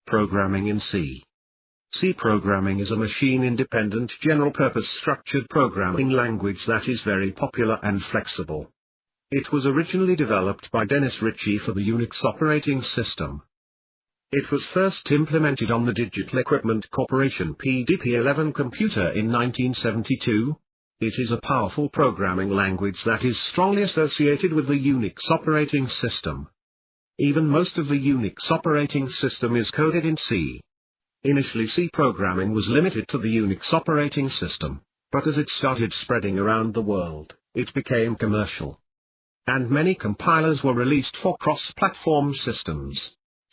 Programming in C. C programming is a machine-independent general-purpose structured programming language that is very popular and flexible. It was originally developed by Dennis Ritchie for the Unix operating system. It was first implemented on the Digital Equipment Corporation PDP-11 computer in 1972. It is a powerful programming language that is strongly associated with the Unix operating system. Even most of the Unix operating system is coded in C. Initially C programming was limited to the Unix operating system, but as it started spreading around the world, it became commercial. And many compilers were released for cross-platform systems.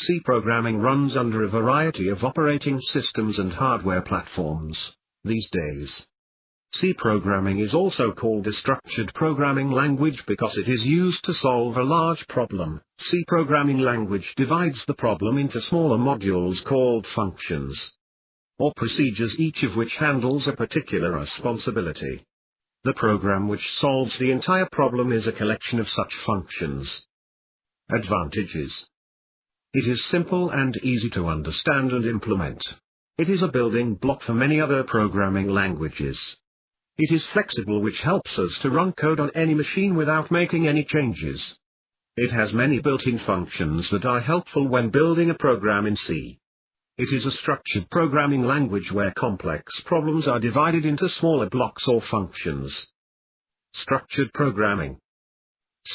C programming runs under a variety of operating systems and hardware platforms these days. C programming is also called a structured programming language because it is used to solve a large problem. C programming language divides the problem into smaller modules called functions, or procedures, each of which handles a particular responsibility. The program which solves the entire problem is a collection of such functions. Advantages: it is simple and easy to understand and implement. It is a building block for many other programming languages. It is flexible, which helps us to run code on any machine without making any changes. It has many built-in functions that are helpful when building a program in C. It is a structured programming language where complex problems are divided into smaller blocks or functions. Structured programming.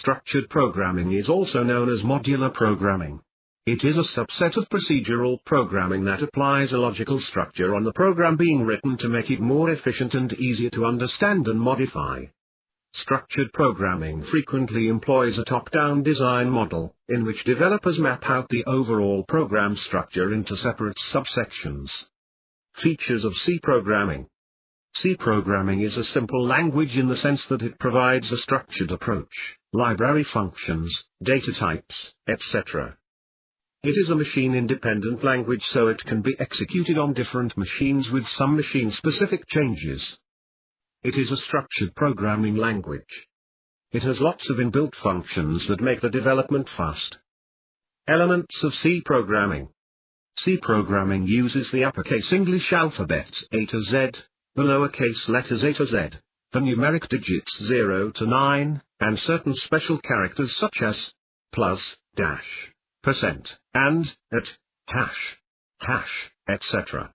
Structured programming is also known as modular programming. It is a subset of procedural programming that applies a logical structure on the program being written to make it more efficient and easier to understand and modify. Structured programming frequently employs a top-down design model, in which developers map out the overall program structure into separate subsections. Features of C programming. C programming is a simple language in the sense that it provides a structured approach, library functions, data types, etc. It is a machine-independent language, so it can be executed on different machines with some machine-specific changes. It is a structured programming language. It has lots of inbuilt functions that make the development fast. Elements of C programming. C programming uses the uppercase English alphabet A to Z, the lowercase letters A to Z, the numeric digits 0 to 9, and certain special characters such as plus, dash, percent, and, at, hash, etc.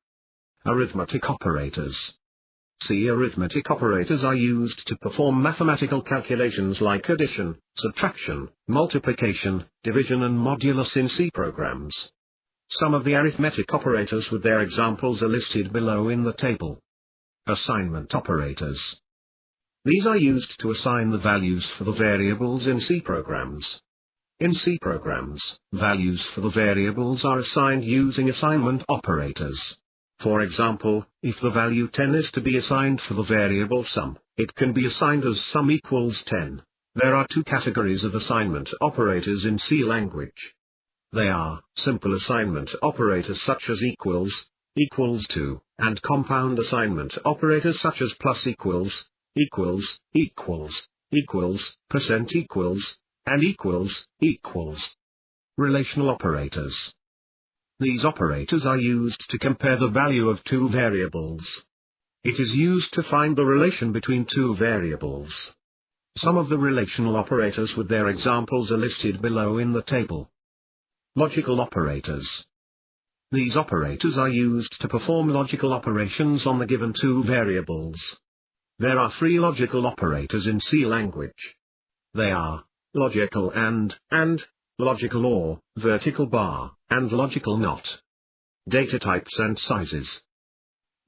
Arithmetic operators. C arithmetic operators are used to perform mathematical calculations like addition, subtraction, multiplication, division and modulus in C programs. Some of the arithmetic operators with their examples are listed below in the table. Assignment operators. These are used to assign the values for the variables in C programs. In C programs, values for the variables are assigned using assignment operators. For example, if the value 10 is to be assigned for the variable sum, it can be assigned as sum equals 10. There are two categories of assignment operators in C language. They are simple assignment operators such as equals, equals to, and compound assignment operators such as plus equals, percent equals, and equals. Relational operators. These operators are used to compare the value of two variables. It is used to find the relation between two variables. Some of the relational operators with their examples are listed below in the table. Logical operators. These operators are used to perform logical operations on the given two variables. There are three logical operators in C language. They are logical and, logical or, vertical bar, and logical not. Data types and sizes.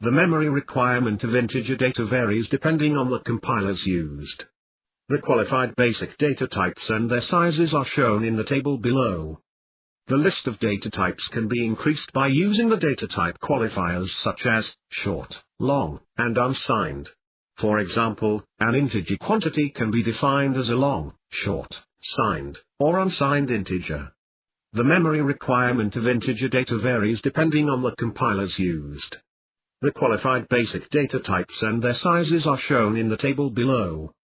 The memory requirement of integer data varies depending on the compilers used. The qualified basic data types and their sizes are shown in the table below. The list of data types can be increased by using the data type qualifiers such as short, long, and unsigned. For example, an integer quantity can be defined as a long, short, signed, or unsigned integer. The memory requirement of integer data varies depending on the compilers used. The qualified basic data types and their sizes are shown in the table below.